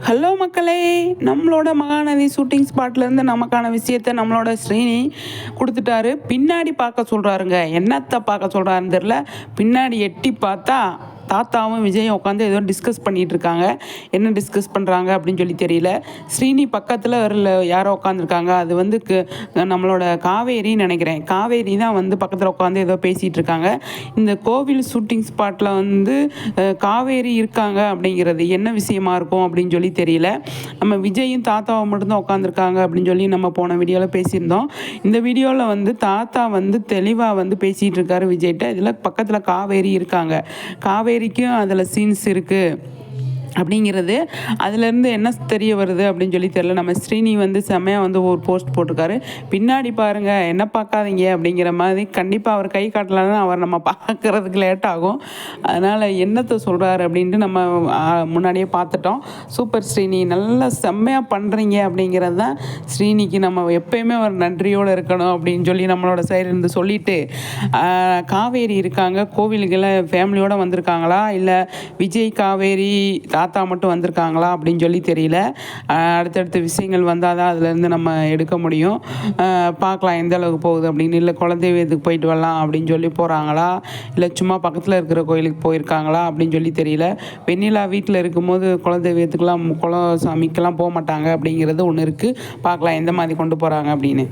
Hello மக்களே, நம்மளோட Mahanadi shooting ஸ்பாட்லேருந்து நமக்கான விஷயத்த நம்மளோட ஸ்ரீனி கொடுத்துட்டாரு. பின்னாடி பார்க்க சொல்கிறாருங்க. என்னத்தை பார்க்க சொல்கிறாருன்னு தெரில. பின்னாடி எட்டி பார்த்தா தாத்தாவும் விஜயும் உட்காந்து ஏதோ டிஸ்கஸ் பண்ணிகிட்டு இருக்காங்க. என்ன டிஸ்கஸ் பண்ணுறாங்க அப்படின்னு சொல்லி தெரியல. ஸ்ரீனி பக்கத்தில் யாரோ உட்காந்துருக்காங்க. அது வந்து நம்மளோட காவேரின்னு நினைக்கிறேன். காவேரி தான் வந்து பக்கத்தில் உட்காந்து ஏதோ பேசிகிட்டு இருக்காங்க. இந்த கோவில் ஷூட்டிங் ஸ்பாட்டில் வந்து காவேரி இருக்காங்க அப்படிங்கிறது என்ன விஷயமா இருக்கும் அப்படின்னு சொல்லி தெரியல. நம்ம விஜயும் தாத்தாவை மட்டும்தான் உட்காந்துருக்காங்க அப்படின்னு சொல்லி நம்ம போன வீடியோவில் பேசியிருந்தோம். இந்த வீடியோவில் வந்து தாத்தா வந்து தெளிவாக வந்து பேசிகிட்டு இருக்காரு விஜய்கிட்ட. இதில் பக்கத்தில் காவேரி இருக்காங்க. காவேரிக்கும் அதில் சீன்ஸ் இருக்குது அப்படிங்கிறது அதுலேருந்து என்ன தெரிய வருது அப்படின்னு சொல்லி தெரியல. நம்ம ஸ்ரீனி வந்து செம்மையாக வந்து ஒரு போஸ்ட் போட்டிருக்காரு. பின்னாடி பாருங்கள், என்ன பார்க்காதீங்க அப்படிங்கிற மாதிரி. கண்டிப்பாக அவர் கை காட்டலான்னு அவர் நம்ம பார்க்குறதுக்கு லேட் ஆகும். அதனால் என்னத்தை சொல்கிறாரு அப்படின்ட்டு நம்ம முன்னாடியே பார்த்துட்டோம். சூப்பர் ஸ்ரீனி, நல்லா செம்மையாக பண்ணுறீங்க அப்படிங்கிறது தான் ஸ்ரீனிக்கு நம்ம எப்போயுமே ஒரு நன்றியோடு இருக்கணும் அப்படின்னு சொல்லி நம்மளோட சைடு இருந்து சொல்லிவிட்டு, காவேரி இருக்காங்க. கோவிலுக்கெல்லாம் ஃபேமிலியோடு வந்திருக்காங்களா, இல்லை விஜய் காவேரி தாத்தா மட்டும் வந்திருக்காங்களா அப்படின்னு சொல்லி தெரியல. அடுத்தடுத்த விஷயங்கள் வந்தால் தான் அதுலேருந்து நம்ம எடுக்க முடியும். பார்க்கலாம் எந்த அளவுக்கு போகுது அப்படின்னு. இல்லை குலதெய்வத்துக்கு போயிட்டு வரலாம் அப்படின்னு சொல்லி போகிறாங்களா, இல்லை சும்மா பக்கத்தில் இருக்கிற கோயிலுக்கு போயிருக்காங்களா அப்படின்னு சொல்லி தெரியல. வெண்ணிலா வீட்டில் இருக்கும்போது குலதெய்வத்துக்கெலாம் குலசாமிக்கெல்லாம் போக மாட்டாங்க அப்படிங்கிறது ஒன்று இருக்குது. பார்க்கலாம் எந்த மாதிரி கொண்டு போகிறாங்க அப்படின்னு.